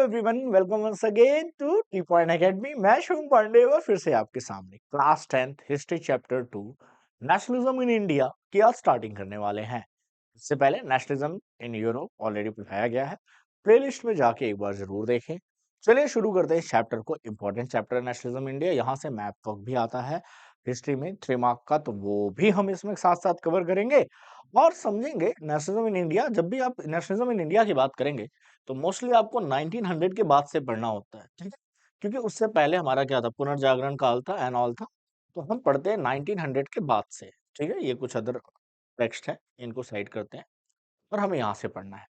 Everyone, welcome once again to T point academy. मैं शुभम पांडे और फिर से आपके सामने class 10th history chapter 2 nationalism in India की आज स्टार्टिंग करने वाले हैं। इससे पहले नेशनलिज्म इन यूरोप ऑलरेडी पढ़ाया गया है, प्लेलिस्ट में जाके एक बार जरूर देखें। चलिए शुरू करते हैं चैप्टर को। इंपॉर्टेंट चैप्टर नेशनलिज्म इंडिया, यहाँ से मैप तक भी आता है हिस्ट्री में 3 मार्क का, तो वो भी हम इसमें साथ साथ कवर करेंगे और समझेंगे नेशनलिज्म इन इंडिया। जब भी आप नेशनलिज्म इन इंडिया की बात करेंगे तो मोस्टली आपको 1900 के बाद से पढ़ना होता है, ठीक है, क्योंकि उससे पहले हमारा क्या था, पुनर्जागरण काल था एंड ऑल था। तो हम पढ़ते हैं 1900 के बाद से, ठीक है। ये कुछ अदर टेक्स्ट है, इनको साइड करते हैं और हमें यहाँ से पढ़ना है।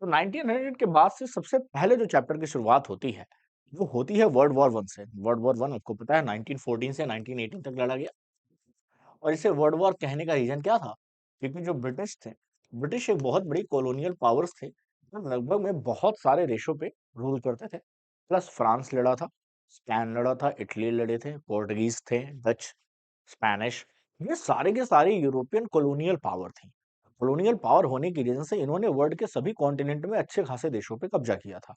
तो 1900 के बाद से सबसे पहले जो चैप्टर की शुरुआत होती है वो होती है वर्ल्ड वॉर वन से। वर्ल्ड वॉर वन आपको पता है 1914 से 1918 तक लड़ा गया। और इसे वर्ल्ड वॉर कहने का रीजन क्या था, क्योंकि जो ब्रिटिश थे, ब्रिटिश एक बहुत बड़ी कॉलोनियल पावर्स थे, जो लगभग में बहुत सारे देशों पे रूल करते थे। प्लस फ्रांस लड़ा था, स्पेन लड़ा था, इटली लड़े थे, पोर्टुगीज थे, डच, स्पेनिश, ये सारे के सारे यूरोपियन कॉलोनियल पावर थी। कॉलोनियल पावर होने की वजह से इन्होंने वर्ल्ड के सभी कॉन्टिनेंट में अच्छे खासे देशों पे कब्जा किया था।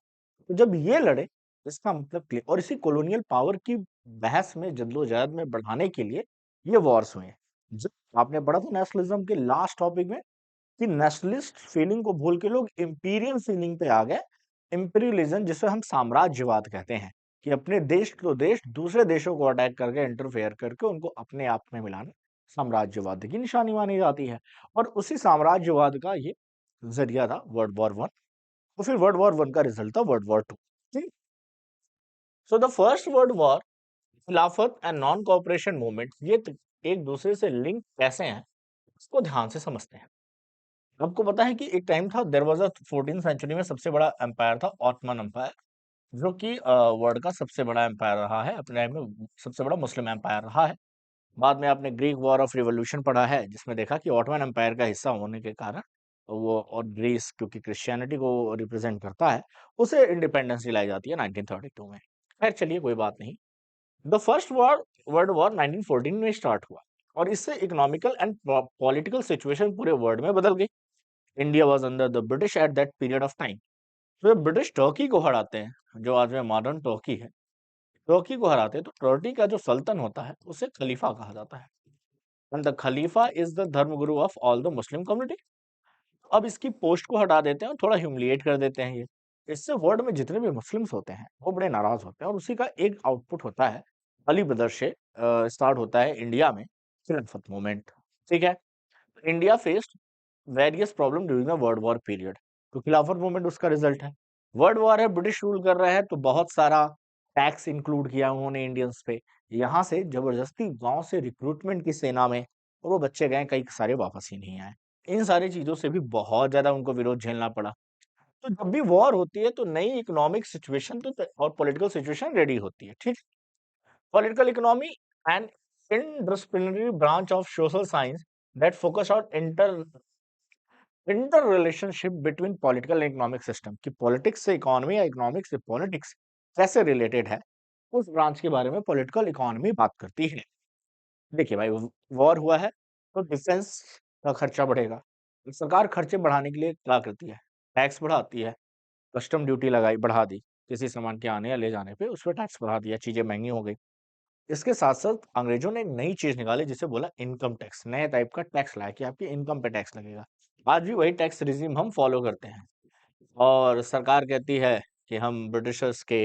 तो जब ये लड़े, इसका मतलब क्लियर, और इसी कॉलोनियल पावर की बहस में, जद्दोजहद में बढ़ाने के लिए ये वॉर्स हुए। जब आपने पढ़ा था नेशनलिज्म के लास्ट टॉपिक में कि नेशनलिस्ट फीलिंग को भूल के लोग इंपीरियल फीलिंग पे आ गए। इंपीरियलिज्म, जिसे हम साम्राज्यवाद कहते हैं, कि अपने देश तो देश दूसरे देशों को अटैक करके, इंटरफेयर करके उनको अपने आप में मिलाना साम्राज्यवाद की निशानी मानी जाती है। और उसी साम्राज्यवाद का ये जरिया था वर्ल्ड वॉर वन। और फिर वर्ल्ड वॉर वन का रिजल्ट था world war two. So the first world war, Khilafat and non cooperation movement, ये एक दूसरे से लिंक कैसे हैं इसको ध्यान से समझते हैं। आपको पता है कि एक टाइम था, there was a 14th century में सबसे बड़ा एम्पायर था ऑटमन एम्पायर, जो कि वर्ल्ड का सबसे बड़ा एम्पायर रहा है, अपने टाइम में सबसे बड़ा मुस्लिम एम्पायर रहा है। बाद में आपने ग्रीक वॉर ऑफ रिवॉल्यूशन पढ़ा है, जिसमें देखा कि ऑटमन एम्पायर का हिस्सा होने के कारण वो, और ग्रीस क्योंकि क्रिश्चियनिटी को रिप्रेजेंट करता है, उसे इंडिपेंडेंस दिलाई जाती है 1932 में। खैर चलिए, कोई बात नहीं। The first war, world war 1914 में स्टार्ट हुआ और इससे इकोनॉमिकल एंड पॉलिटिकल सिचुएशन पूरे वर्ल्ड में बदल गई। India was under the British at that period of time. तो जब ब्रिटिश टर्की को हराते हैं, जो आज में मॉडर्न टर्की है, टर्की को हराते हैं, तो टर्की का जो सल्तन होता है उसे खलीफा कहा जाता है। एंड द खलीफा इज द धर्मगुरु of all the Muslim community. अब इसकी पोस्ट को हटा देते हैं और थोड़ा ह्यूमिलिएट कर देते हैं ये। इससे वर्ल्ड में जितने भी मुस्लिम्स होते हैं वो बड़े नाराज होते हैं, और उसी का एक आउटपुट होता है अली ब्रदर से स्टार्ट होता है इंडिया में खिलाफत मूवमेंट, ठीक है। India faced various problem during the world war period. तो खिलाफत मूवमेंट उसका रिजल्ट है। वर्ल्ड वॉर है, ब्रिटिश रूल कर रहा है, तो बहुत सारा टैक्स इंक्लूड किया उन्होंने इंडियंस पे। यहाँ से जबरदस्ती गांव से रिक्रूटमेंट की सेना में, और वो बच्चे गए, कई सारे वापस ही नहीं आए। इन सारी चीजों से भी बहुत ज्यादा उनको विरोध झेलना पड़ा। तो जब भी वॉर होती है तो नई इकोनॉमिक सिचुएशन तो और पॉलिटिकल सिचुएशन रेडी होती है, ठीक। Political economy and interdisciplinary branch of social science that focus on inter relationship between political and economic system, कि पॉलिटिक्स से इकोनॉमी या इकोनॉमिक्स से पॉलिटिक्स कैसे रिलेटेड है, उस ब्रांच के बारे में पॉलिटिकल इकोनॉमी बात करती है। देखिए भाई, वॉर हुआ है तो डिफेंस का खर्चा बढ़ेगा। सरकार खर्चे बढ़ाने के लिए क्या करती है, टैक्स बढ़ाती है। कस्टम ड्यूटी लगाई, बढ़ा दी, किसी सामान के आने या ले जाने पे उस पर टैक्स बढ़ा दिया, चीजें महंगी हो गई। इसके साथ साथ अंग्रेजों ने एक नई चीज निकाली जिसे बोला इनकम टैक्स। नए टाइप का टैक्स लाया कि आपकी इनकम पे टैक्स लगेगा। आज भी वही टैक्स रिजीम हम फॉलो करते हैं, और सरकार कहती है कि हम ब्रिटिशर्स के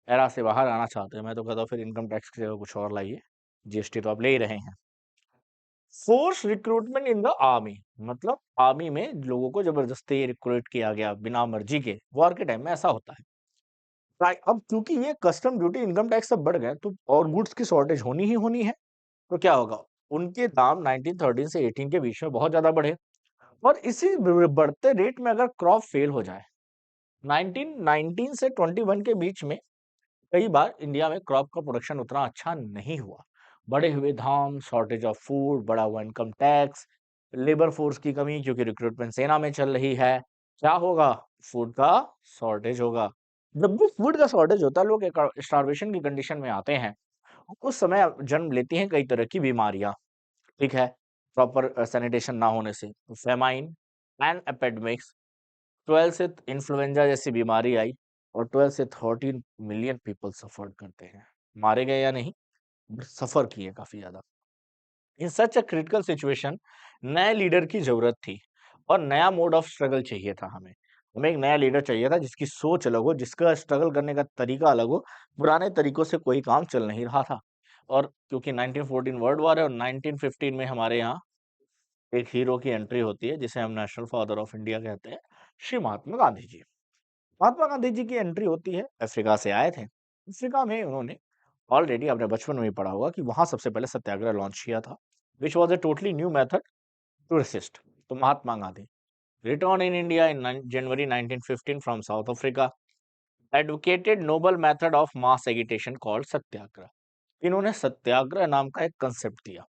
एरा से बाहर आना चाहते हैं। मैं तो कहता हूँ फिर इनकम टैक्स की जगह कुछ और लाइए, जीएसटी तो आप ले ही रहे हैं। Force recruitment in the army, मतलब आर्मी में लोगों को जबरदस्ती रिक्रूट किया गया बिना मर्जी के। वॉर के टाइम में ऐसा होता है। अब क्योंकि ये कस्टम ड्यूटी, इनकम टैक्स सब बढ़ गए, तो और गुड्स की शॉर्टेज होनी ही होनी है। तो क्या होगा, उनके दाम 1913 से 18 के बीच में बहुत ज्यादा बढ़े। और इसी बढ़ते रेट में अगर क्रॉप फेल हो जाए, 1919 से 21 के बीच में कई बार इंडिया में क्रॉप का प्रोडक्शन उतना अच्छा नहीं हुआ। बढ़े हुए दाम, शॉर्टेज ऑफ फूड, बढ़ा हुआ इनकम टैक्स, लेबर फोर्स की कमी क्योंकि रिक्रूटमेंट सेना में चल रही है, क्या होगा, फूड का शॉर्टेज होगा। जब भी फूड का शॉर्टेज होता है, लोग स्टार्वेशन की कंडीशन में आते हैं। उस समय जन्म लेती हैं कई तरह की बीमारियां, ठीक है, प्रॉपर सैनिटेशन ना होने से। फेमाइन एंड एपेडमिक्स, 12 से इन्फ्लुएंजा जैसी बीमारी आई, और 12 से 13 मिलियन पीपल सफर करते हैं। मारे गए या नहीं, बट सफर किए काफी ज्यादा। इन सच अ क्रिटिकल सिचुएशन नए लीडर की जरूरत थी और नया मोड ऑफ स्ट्रगल चाहिए था हमें। हमें एक नया लीडर चाहिए था जिसकी सोच अलग हो, जिसका स्ट्रगल करने का तरीका अलग हो। पुराने तरीकों से कोई काम चल नहीं रहा था। और क्योंकि 1914 वर्ल्ड वॉर है और 1915 में हमारे यहाँ एक हीरो की एंट्री होती है जिसे हम नेशनल फादर ऑफ इंडिया कहते हैं, श्री महात्मा गांधी जी। महात्मा गांधी जी की एंट्री होती है, अफ्रीका से आए थे। अफ्रीका में उन्होंने ऑलरेडी आपने बचपन में ही पढ़ा होगा कि वहां सबसे पहले सत्याग्रह लॉन्च किया था, which was a totally new method to resist. तो Mahatma Gandhi return in India in January 1915 from South Africa, advocated noble method of mass agitation called Satyagraha. इन्होंने सत्याग्रह नाम का एक कंसेप्ट दिया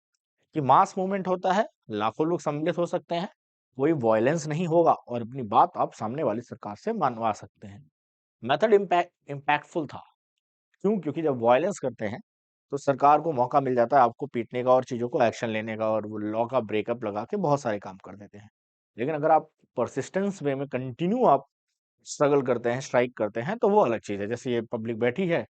कि मास मूवमेंट होता है, लाखों लोग सम्मिलित हो सकते हैं, कोई वायलेंस नहीं होगा और अपनी बात आप सामने वाली सरकार से मनवा सकते हैं। मेथड इम्पैक्टफुल था। क्यों? क्योंकि जब वायलेंस करते हैं तो सरकार को मौका मिल जाता है आपको पीटने का और चीजों को एक्शन लेने का, और वो लॉ का ब्रेकअप लगा के बहुत सारे काम कर देते हैं। लेकिन अगर आप परसिस्टेंस वे में कंटिन्यू आप स्ट्रगल करते हैं, स्ट्राइक करते हैं, तो वो अलग चीज है। जैसे ये पब्लिक बैठी है,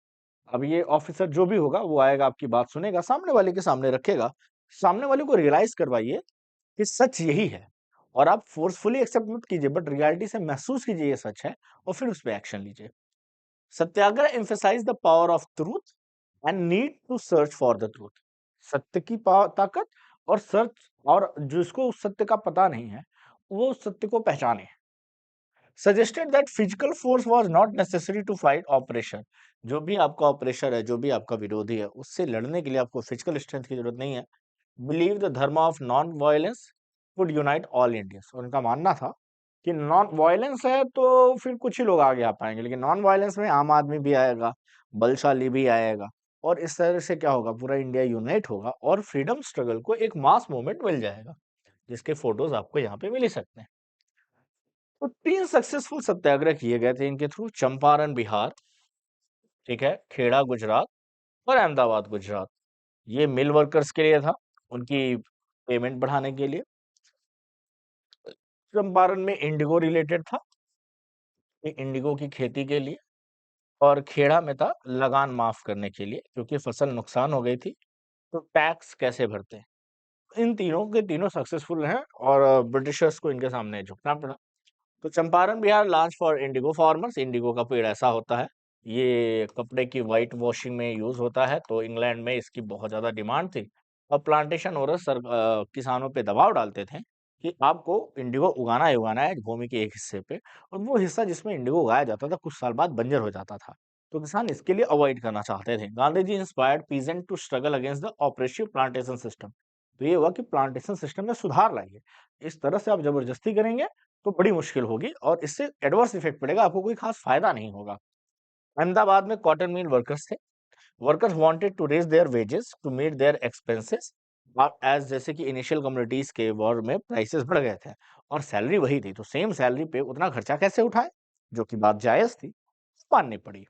अब ये ऑफिसर जो भी होगा वो आएगा, आपकी बात सुनेगा, सामने वाले के सामने रखेगा, सामने वाले को रियलाइज करवाइए कि सच यही है, और आप फोर्सफुली एक्सेप्ट मत कीजिए, बट रियलिटी से महसूस कीजिए ये सच है, और फिर उस पर एक्शन लीजिए। सत्याग्रह emphasize the power of truth and need to search for the truth। सत्य की ताकत और सर्च, और जिसको उस सत्य का पता नहीं है वो उस सत्य को पहचाने। Suggested that physical force was not necessary to fight oppression. जो भी आपका ऑपरेशन है, जो भी आपका विरोधी है, उससे लड़ने के लिए आपको फिजिकल स्ट्रेंथ की जरूरत नहीं है। बिलीव द धर्म of non violence would unite all Indians. उनका मानना था कि नॉन वायलेंस है तो फिर कुछ ही लोग आगे आ पाएंगे, लेकिन नॉन वायलेंस में आम आदमी भी आएगा, बलशाली भी आएगा, और इस तरह से क्या होगा, पूरा इंडिया यूनाइट होगा और फ्रीडम स्ट्रगल को एक मास मूवमेंट मिल जाएगा, जिसके फोटोज आपको यहाँ पे मिल ही सकते हैं। तो 3 सक्सेसफुल सत्याग्रह किए गए थे इनके थ्रू। चंपारण बिहार, ठीक है, खेड़ा गुजरात और अहमदाबाद गुजरात। ये मिल वर्कर्स के लिए था, उनकी पेमेंट बढ़ाने के लिए। चंपारण में इंडिगो रिलेटेड था, ये इंडिगो की खेती के लिए। और खेड़ा में था लगान माफ करने के लिए, क्योंकि फसल नुकसान हो गई थी, तो टैक्स कैसे भरते हैं। इन तीनों के तीनों सक्सेसफुल हैं और ब्रिटिशर्स को इनके सामने झुकना पड़ा। तो Champaran Bihar launch for Indigo farmers. Indigo का पेड़ ऐसा होता है, ये कपड़े की व्हाइट वॉशिंग में यूज होता है, तो इंग्लैंड में इसकी बहुत ज्यादा डिमांड थी। और प्लांटेशन ओनर्स किसानों पे दबाव डालते थे कि आपको इंडिगो उगाना ही उगाना है भूमि के एक हिस्से पे, और वो हिस्सा जिसमें इंडिगो उगाया जाता था कुछ साल बाद बंजर हो जाता था, तो किसान इसके लिए अवॉइड करना चाहते थे। Gandhi ji inspired peasant to struggle against the oppressive plantation system. तो ये हुआ कि प्लांटेशन सिस्टम में सुधार लाइए। इस तरह से आप जबरदस्ती करेंगे तो बड़ी मुश्किल होगी और इससे एडवर्स इफेक्ट पड़ेगा, आपको कोई खास फायदा नहीं होगा। अहमदाबाद में कॉटन मिल वर्कर्स थे। Workers wanted to raise their wages to meet their expenses, as जैसे कि इनिशियल कम्युनिटीज के वॉर में प्राइसेस बढ़ गए थे और सैलरी वही थी, तो सेम सैलरी पे उतना खर्चा कैसे उठाए, जो कि बात जायज थी, माननी पड़ी।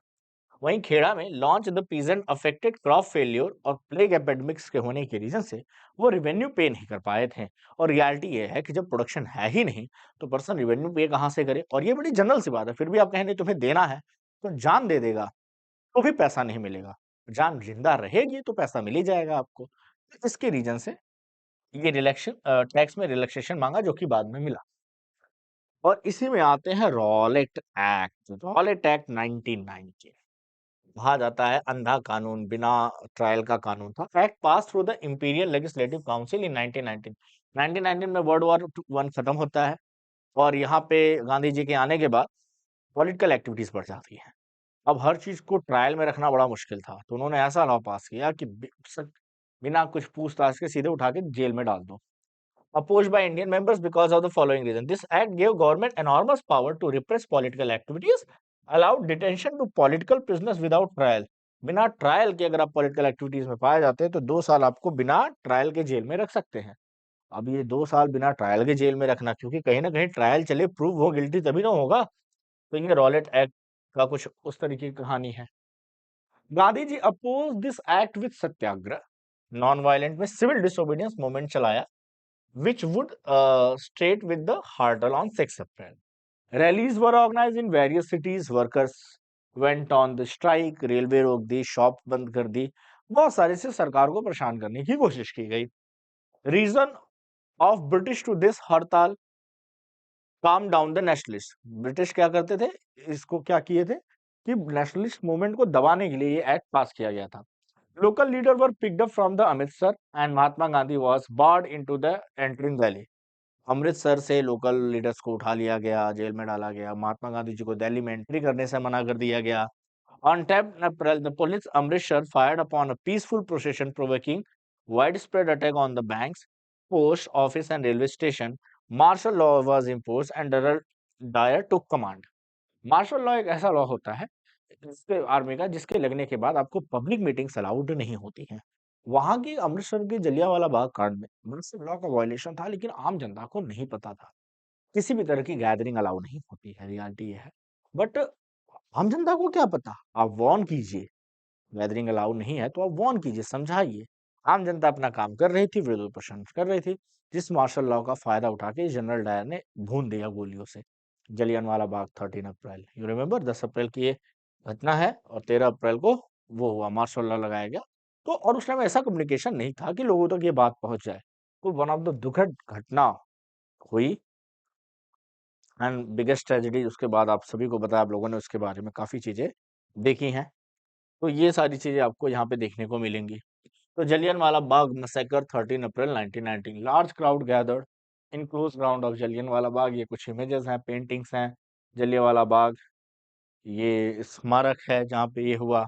वहीं खेड़ा में launch the peasant affected crop failure और प्लेग एपिडेमिक्स के होने के रीजन से वो रिवेन्यू पे नहीं कर पाए थे। और रियलिटी ये है कि जब प्रोडक्शन है ही नहीं तो पर्सन रिवेन्यू पे कहाँ से करे, और ये बड़ी जनरल सी बात है। फिर भी आप कहेंगे तुम्हें देना है तो जान दे देगा, तो भी पैसा नहीं मिलेगा। जान जिंदा रहेगी तो पैसा मिल ही जाएगा आपको। तो इसके रीजन से ये रिलैक्शन टैक्स में रिलैक्सेशन मांगा, जो कि बाद में मिला। और इसी में आते हैं रॉलेट एक्ट। रॉलेट एक्ट 1990 कहा जाता है अंधा कानून, बिना ट्रायल का कानून था। Act pass through the imperial legislative council in 1919। 1919 में वर्ल्ड वॉर वन खत्म होता है और यहाँ पे गांधी जी के आने के बाद पॉलिटिकल एक्टिविटीज बढ़ जाती है। अब हर चीज को ट्रायल में रखना बड़ा मुश्किल था, तो उन्होंने ऐसा लॉ पास किया कि बिना कुछ पूछताछ के सीधे उठा के जेल में डाल दो। Opposed by Indian members because of the following reason. This act gave government enormous power to repress political activities, allowed detention to political prisoners without trial। बिना ट्रायल के अगर आप पॉलिटिकल एक्टिविटीज में पाए जाते हैं तो 2 साल आपको बिना ट्रायल के जेल में रख सकते हैं। अब ये 2 साल बिना ट्रायल के जेल में रखना, क्योंकि कहीं ना कहीं ट्रायल चले, प्रूव हो गिल्टी तभी ना होगा। तो ये रॉलेट एक्ट का कुछ उस तरीके की कहानी है। Gandhi ji oppose this act with Satyagraha, non violent में सिविल डिसोबीडियंस मूवमेंट चलाया, which would straight with the hurdle on 6 April. Rallies were organized in various cities. Workers went on the strike, railway रोक दी, शॉप बंद कर दी, बहुत सारे से सरकार को परेशान करने की कोशिश की गई। Reason of British to this हड़ताल, काम डाउन द नेशनलिस्ट। ब्रिटिश क्या करते थे, इसको क्या किए थे कि नेशनलिस्ट मूवमेंट को दबाने के लिए ये एक्ट पास किया गया था। Local leader were picked up from the Amritsar and Mahatma Gandhi was barred into the entering valley. Amritsar से लोकल लीडर्स को उठा लिया गया, जेल में डाला गया। महात्मा गांधी जी को दिल्ली में एंट्री करने से मना कर दिया गया। On 10 April, the police Amritsar fired upon a peaceful procession, provoking widespread attack on the banks, post office, and railway station. Martial law was imposed, and General Dyer took command. Martial law एक ऐसा law होता है जिसके army का, जिसके लगने के बाद आपको पब्लिक मीटिंग्स अलाउड नहीं होती हैं। वहां की अमृतसर के जलियांवाला बाग कांड में मार्शल लॉ का वायलेशन था, लेकिन आम जनता को नहीं पता था। किसी भी तरह की गैदरिंग अलाउ नहीं होती है, रियलिटी ये है। बट आम जनता को क्या पता, आप वॉर्न कीजिए। गैदरिंग अलाउ नहीं है तो आप वॉर्न कीजिए, समझाइए। आम जनता अपना काम कर रही थी, विरोध प्रदर्शन कर रही थी, जिस मार्शल लॉ का फायदा उठा के जनरल डायर ने भून दिया गोलियों से। जलियांवाला बाग 13 अप्रैल, यू रिमेम्बर, 10 अप्रैल की ये घटना है और 13 अप्रैल को वो हुआ, मार्शल लॉ लगाया गया। तो और उस टाइम ऐसा कम्युनिकेशन नहीं था कि लोगों तक ये बात पहुंच जाए। तो वन ऑफ द दुखद घटना हुई एंड बिगेस्ट ट्रेजेडी। उसके बाद आप सभी को पता है, आप लोगों ने उसके बारे में काफी चीजें देखी हैं। तो ये सारी चीजें आपको यहाँ पे देखने को मिलेंगी। तो Jallianwala Bagh massacre 13 April 1919, large crowd gathered in close ground of Jallianwala Bagh. ये कुछ इमेजेस हैं, पेंटिंग्स हैं। जलियांवाला बाग ये स्मारक है जहाँ पे ये हुआ।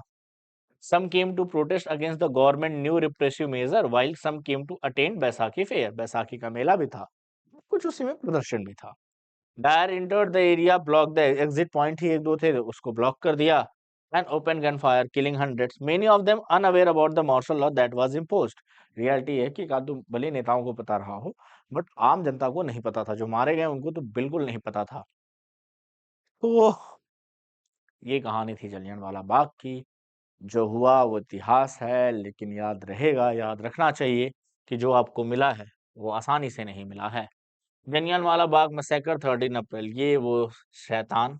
Some came to protest against the government new repressive measure, while some came to attend Baisakhi fair. Baisakhi का मेला भी था, कुछ उसी में प्रदर्शन भी था। Dyer entered the area, block the exit point ही एक दो थे, उसको ब्लॉक कर दिया and open gun fire, killing hundreds, many of them unaware about the martial law that was imposed. Reality है कि का तो भले नेताओं को पता रहा हो, बट आम जनता को नहीं पता था। जो मारे गए उनको तो बिल्कुल नहीं पता था। तो ये कहानी थी जलियांवाला बाग की। जो हुआ वो इतिहास है, लेकिन याद रहेगा, याद रखना चाहिए कि जो आपको मिला है वो आसानी से नहीं मिला है। जलियांवाला बाग मैसेकर 13 अप्रैल, ये वो शैतान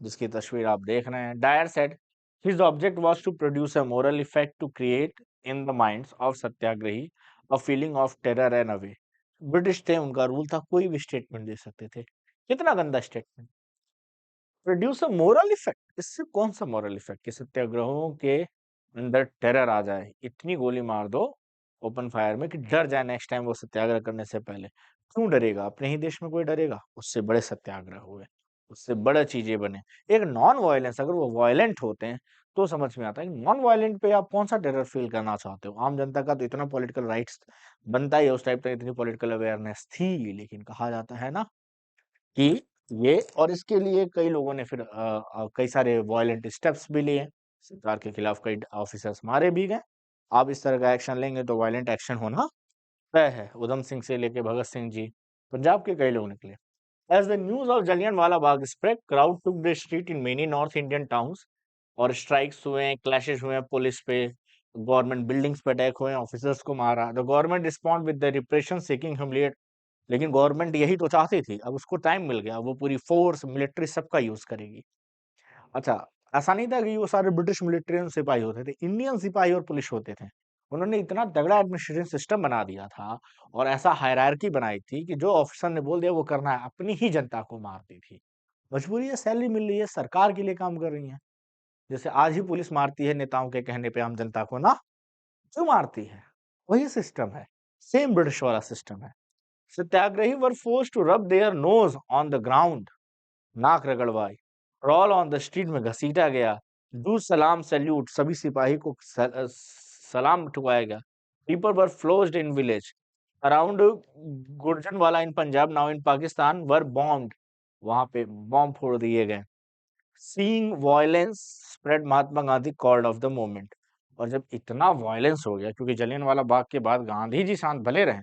जिसकी तस्वीर आप देख रहे हैं। Dyer said his object was to produce a moral effect to create in the minds of Satyagrahi a feeling of terror and awe. British थे, उनका रूल था, कोई भी स्टेटमेंट दे सकते थे। कितना गंदा statement, produce a moral effect. इससे कौन सा मोरल इफेक्ट कि सत्याग्रहों के अंदर टेरर आ जाए, इतनी गोली मार दो ओपन फायर में कि डर जाए नेक्स्ट टाइम वो सत्याग्रह करने से पहले। क्यों डरेगा, अपने ही देश में कोई डरेगा? उससे बड़े सत्याग्रह हुए, उससे बड़ा चीजें बने। एक नॉन वायलेंस, अगर वो वायलेंट होते हैं तो समझ में आता है। नॉन वायलेंट पे आप कौन सा टेरर फील करना चाहते हो? आम जनता का तो इतना पॉलिटिकल राइट्स बनता ही है, उस टाइप तक इतनी पॉलिटिकल अवेयरनेस थी, लेकिन कहा जाता है ना कि ये, और इसके लिए कई लोगों ने फिर कई सारे वायलेंट स्टेप्स भी लिए। सरकार के खिलाफ कई ऑफिसर्स मारे भी गए। आप इस तरह का एक्शन लेंगे तो वायलेंट एक्शन होना तय है। उधम सिंह से लेके भगत सिंह जी, पंजाब के कई लोग निकले। As the news of Jallianwala Bagh spread, crowd took the street in many north Indian towns, और स्ट्राइक्स हुए, क्लैशेस हुए पुलिस पे, गवर्नमेंट बिल्डिंग्स पे अटैक हुए, ऑफिसर्स को मारा। The government respond with the repression seeking humiliate. लेकिन गवर्नमेंट यही तो चाहती थी, अब उसको टाइम मिल गया, वो पूरी फोर्स, मिलिट्री सबका यूज करेगी। अच्छा, ऐसा नहीं था कि वो सारे ब्रिटिश मिलिट्री सिपाही होते थे, इंडियन सिपाही और पुलिस होते थे। उन्होंने इतना तगड़ा एडमिनिस्ट्रेशन सिस्टम बना दिया था और ऐसा हायरार्की बनाई थी कि जो ऑफिसर ने बोल दिया वो करना है, अपनी ही जनता को मारती थी। मजबूरी है, सैलरी मिल रही है, सरकार के लिए काम कर रही है। जैसे आज ही पुलिस मारती है नेताओं के कहने पे आम जनता को ना, क्यों मारती है? वही सिस्टम है, सेम ब्रिटिश वाला सिस्टम है। Satyagrahi were forced to rub their nose on the ground, नाक रगड़वाई। रॉल ऑन द स्ट्रीट में घसीटा गया। डू सलाम सैल्यूट, सभी सिपाही को सलाम ठुकाया गया। People were flogged in village around Gujranwala in Punjab, now in Pakistan, were bombed, वहां पे बॉम्ब फोड़ दिए गए। Seeing violence spread, Mahatma Gandhi called off the movement. और जब इतना वायलेंस हो गया, क्योंकि जलियांवाला बाग के बाद गांधी जी शांत भले रहे,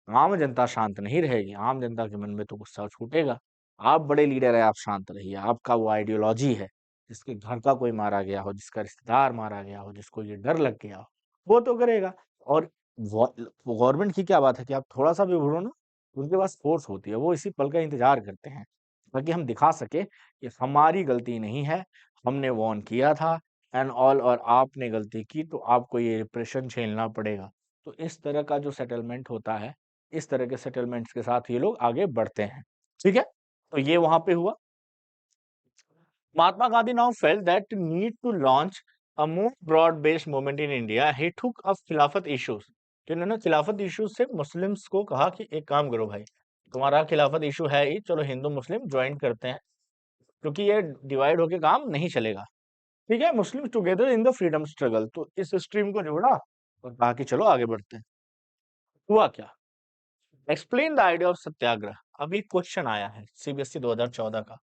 आम जनता शांत नहीं रहेगी। आम जनता के मन में तो गुस्सा छूटेगा। आप बड़े लीडर है, आप शांत रहिए। आपका वो आइडियोलॉजी है, जिसके घर का कोई मारा गया हो, जिसका रिश्तेदार मारा गया हो, जिसको ये डर लग गया हो, वो तो करेगा। और गवर्नमेंट की क्या बात है कि आप थोड़ा सा भी बोलो ना, उनके पास फोर्स होती है, वो इसी पल का इंतजार करते हैं ताकि हम दिखा सके कि हमारी गलती नहीं है, हमने वार्न किया था एंड ऑल, और आपने गलती की तो आपको ये रिप्रेशन झेलना पड़ेगा। तो इस तरह का जो सेटलमेंट होता है, इस तरह के सेटलमेंट्स के साथ ये लोग आगे बढ़ते हैं। ठीक है, तो ये वहां पे हुआ। Mahatma Gandhi now felt that need to launch a more broad-based movement in India. He took up खिलाफत issues. तो इन्होंने खिलाफत इश्यूज से मुस्लिम्स को कहा कि एक काम करो भाई, तुम्हारा खिलाफत इशू है ही, चलो हिंदू मुस्लिम ज्वाइन करते हैं, क्योंकि ये डिवाइड होके काम नहीं चलेगा। ठीक है, Muslim together in the freedom struggle, तो इस स्ट्रीम को जोड़ा और कहा कि चलो आगे बढ़ते हैं। हुआ क्या? एक्सप्लेन द आइडिया ऑफ सत्याग्रह। अभी क्वेश्चन आया है सीबीएसई 2014 का,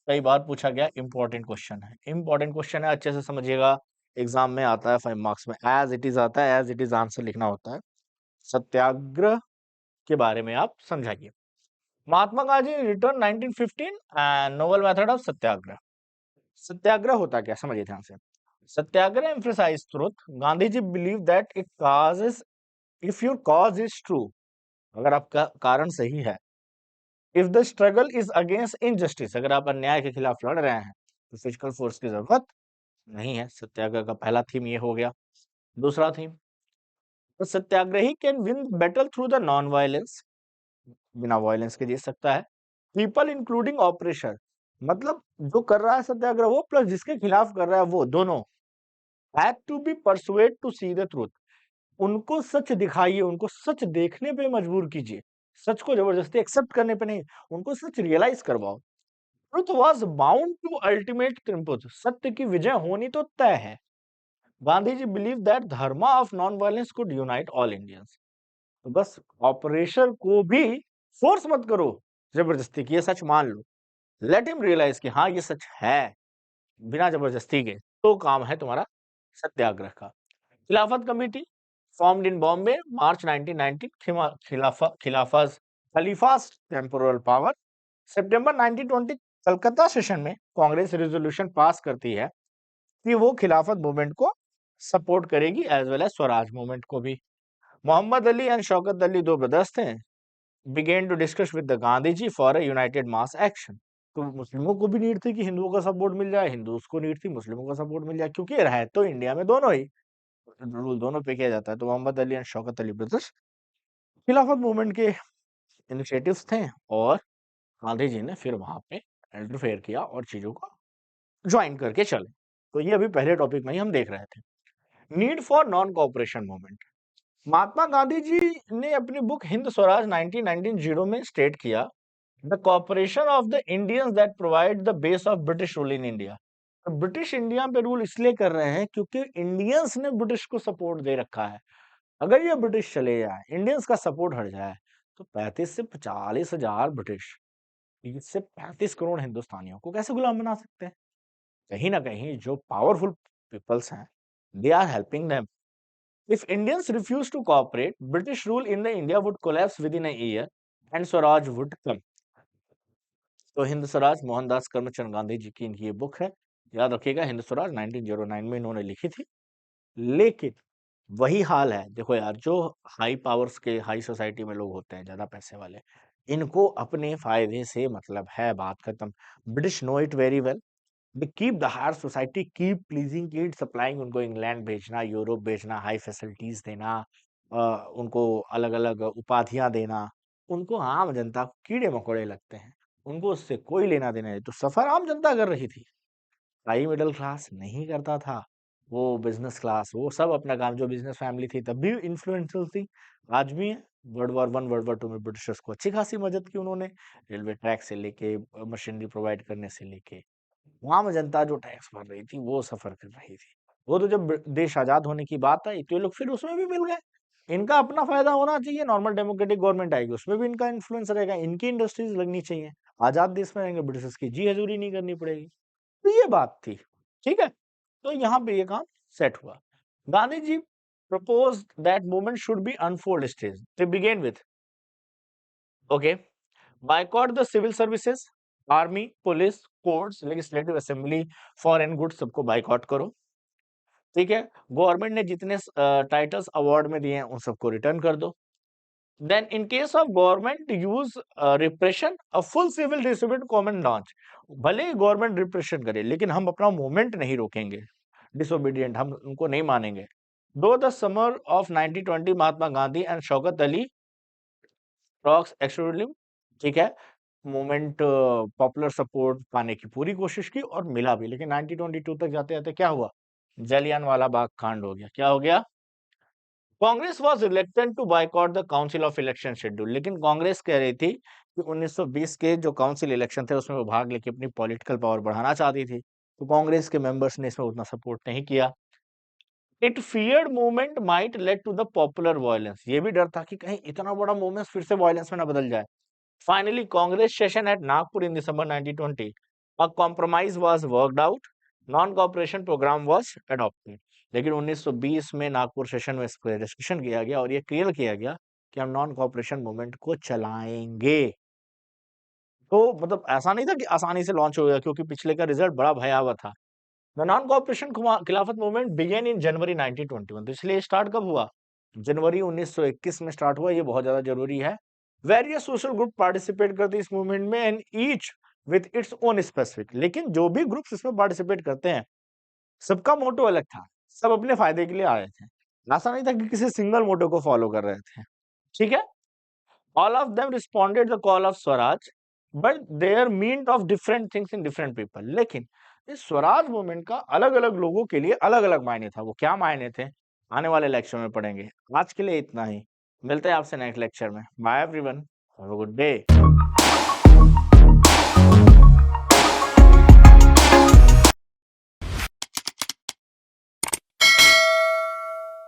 कई बार पूछा गया, इंपॉर्टेंट क्वेश्चन है, इंपॉर्टेंट क्वेश्चन है, अच्छे से समझिएगा। एग्जाम में आता है 5 मार्क्स में, एज इट इज आता है, एज इट इज आंसर लिखना होता है। सत्याग्रह के बारे में आप समझाइए। Mahatma Gandhi return 1915 and novel method of Satyagraha. Satyagraha होता क्या, समझिए ध्यान से। Satyagraha emphasise truth. Gandhi ji believe that it causes, if your cause is true, अगर आपका कारण सही है, if the struggle is against injustice, अगर आप अन्याय के खिलाफ लड़ रहे हैं, तो फिजिकल फोर्स की जरूरत नहीं है। सत्याग्रह का पहला थीम ये हो गया। दूसरा थीम, तो Satyagrahi can win battle through the non violence, बिना वायलेंस के जीत सकता है। पीपल इंक्लूडिंग ऑपरेशन, मतलब जो कर रहा है सत्याग्रह वो प्लस जिसके खिलाफ कर रहा है वो, दोनों had to be persuade to see the truth. उनको सच दिखाइए, उनको सच देखने पे मजबूर कीजिए, सच को जबरदस्ती एक्सेप्ट करने पे नहीं, उनको सच रियलाइज करवाओ। Truth was bound to ultimate triumph, सत्य की विजय होनी तो तय है। Gandhi ji believe that dharma of non violence could unite all Indians. तो बस ऑपरेशन को भी फोर्स मत करो जबरदस्ती की, ये सच मान लो, लेट हिम रियलाइज कि हाँ ये सच है, बिना जबरदस्ती के, तो काम है तुम्हारा सत्याग्रह का। Khilafat committee formed in Bombay March 1919, खलीफास टेम्पोरल पावर। सितंबर 1920 कलकत्ता सेशन में कांग्रेस रेजोल्यूशन पास करती है कि वो खिलाफत मूवमेंट को सपोर्ट करेगी as well as Swaraj movement को भी। मोहम्मद अली एंड शौकत अली दो ब्रदर्स थे, began to discuss with the Gandhi ji for a united mass action. तो मुस्लिमों को भी नीड थी कि हिंदुओं का सपोर्ट मिल जाए, हिंदूज को नीड थी मुस्लिमों का सपोर्ट मिल जाए, क्योंकि रहे तो इंडिया में दोनों ही, रूल दोनों पे किया जाता है। तो मोहम्मद अली एंड शौकत अली ब्रदर्स खिलाफत मूवमेंट के इनिशिएटिव्स थे, और गांधी जी ने फिर वहां पे इंटरफेयर किया और चीजों को ज्वाइन करके चले। तो ये अभी पहले टॉपिक में ही हम देख रहे थे। Need for non cooperation movement. Mahatma Gandhi ji ने अपनी बुक हिंद स्वराज 1919 में स्टेट किया, the cooperation of the Indians that provide the base of British rule in India. British India पे रूल इसलिए कर रहे हैं क्योंकि इंडियंस ने ब्रिटिश को सपोर्ट दे रखा है। अगर ये ब्रिटिश चले जाए, इंडियंस का सपोर्ट हट जाए, तो 35 से 40,000 ब्रिटिश, इससे 35 करोड़ हिंदुस्तानियों को कैसे गुलाम बना सकते हैं? कहीं ना कहीं जो पावरफुल पीपल्स हैं, they are helping them. If Indians refuse to cooperate, British rule in the India would collapse within a year and swaraj would come. तो हिंद स्वराज मोहनदास करमचंद गांधी जी की ये बुक है, याद रखिएगा, हिंद स्वराज 1909 में इन्होंने लिखी थी। लेकिन वही हाल है, देखो यार, जो हाई पावर्स के, हाई सोसाइटी में लोग होते हैं, ज्यादा पैसे वाले, इनको अपने फायदे से मतलब है, बात खत्म। British know it very well. They keep the higher society keep pleasing kid, supplying, उनको इंग्लैंड भेजना, यूरोप भेजना, हाई फैसिलिटीज देना, उनको अलग अलग उपाधियां देना, उनको आम जनता को कीड़े मकोड़े लगते हैं, उनको उससे कोई लेना देना नहीं। तो सफर आम जनता कर रही थी, हाई मिडिल क्लास नहीं करता था। वो बिजनेस क्लास, वो सब अपना काम, जो बिजनेस फैमिली थी तब भी इन्फ्लुएंशियल थी, आज भी है। वर्ल्ड वॉर 1 वर्ल्ड वॉर 2 में ब्रिटिशर्स को अच्छी खासी मदद की उन्होंने, रेलवे ट्रैक से लेके, मशीनरी प्रोवाइड करने से लेके। आम जनता जो टैक्स भर रही थी वो सफर कर रही थी। वो तो जब देश आजाद होने की बात आई तो ये लोग फिर उसमें भी मिल गए। इनका अपना फायदा होना चाहिए, नॉर्मल डेमोक्रेटिक गवर्नमेंट आएगी उसमें भी इनका इन्फ्लुएंस रहेगा, इनकी इंडस्ट्रीज लगनी चाहिए, आजाद देश में रहेंगे, ब्रिटिशर्स की जी हजूरी नहीं करनी पड़ेगी। तो ये बात थी, ठीक है। तो यहाँ पे ये काम सेट हुआ। Gandhi ji proposed that movement should be unfold stage. They began with, okay, boycott the civil services, army, police, courts, legislative assembly, foreign goods, सबको बाइकआउट करो। ठीक है, गवर्नमेंट ने जितने टाइटल्स अवार्ड में दिए हैं उन सबको रिटर्न कर दो। Then in case of government use repression, a full civil disobedient command launch. भले ही गवर्नमेंट रिप्रेशन करे लेकिन हम अपना मूवमेंट नहीं रोकेंगे, डिसोबीडियंट हम उनको नहीं मानेंगे। दो the summer of 1920 Mahatma Gandhi and Shaukat Ali rocks extreme, ठीक है, मूवमेंट पॉपुलर सपोर्ट पाने की पूरी कोशिश की और मिला भी, लेकिन 1922 तक जाते जाते क्या हुआ, जलियांवाला बाग कांड हो गया। क्या हो गया? Congress was reluctant to boycott the council of election schedule, लेकिन कांग्रेस कह रही थी कि 1920 के जो काउंसिल इलेक्शन थे उसमें वो भाग लेके अपनी पॉलिटिकल पावर बढ़ाना चाहती थी, तो कांग्रेस के मेंबर्स ने इसमें उतना सपोर्ट नहीं किया। It feared movement might lead to the popular violence, ये भी डर था कि कहीं इतना बड़ा मूवमेंट फिर से वायलेंस में ना बदल जाए। Finally Congress session at Nagpur in December 1920, a compromise was worked out, non cooperation programme was adopted. लेकिन 1920 में नागपुर सेशन में इस पे डिस्कशन किया गया और ये क्लियर किया गया कि हम नॉन कोऑपरेशन मूवमेंट को चलाएंगे। तो मतलब ऐसा नहीं था कि आसानी से लॉन्च हो गया, क्योंकि पिछले का रिजल्ट बड़ा भयावह था। द नॉन कोऑपरेशन खिलाफत मूवमेंट बिगेन इन जनवरी 1921, तो इसलिए स्टार्ट कब हुआ? जनवरी 1921 में स्टार्ट हुआ, ये बहुत ज्यादा जरूरी है। वेरियस सोशल ग्रुप पार्टिसिपेट करते हैं इस मूवमेंट में and each with its own specific, लेकिन जो भी ग्रुप्स इसमें पार्टिसिपेट करते हैं सबका मोटो अलग था, सब अपने फायदे के लिए आ रहे थे, ऐसा नहीं था कि किसी सिंगल मोटो को फॉलो कर रहे थे, ठीक है। All of them responded the call of Swaraj, but their meant of different things in different people. लेकिन इस स्वराज मूवमेंट का अलग अलग लोगों के लिए अलग अलग मायने था। वो क्या मायने थे आने वाले लेक्चर में पढ़ेंगे। आज के लिए इतना ही, मिलते हैं आपसे नेक्स्ट लेक्चर में। Bye everyone, have a good day.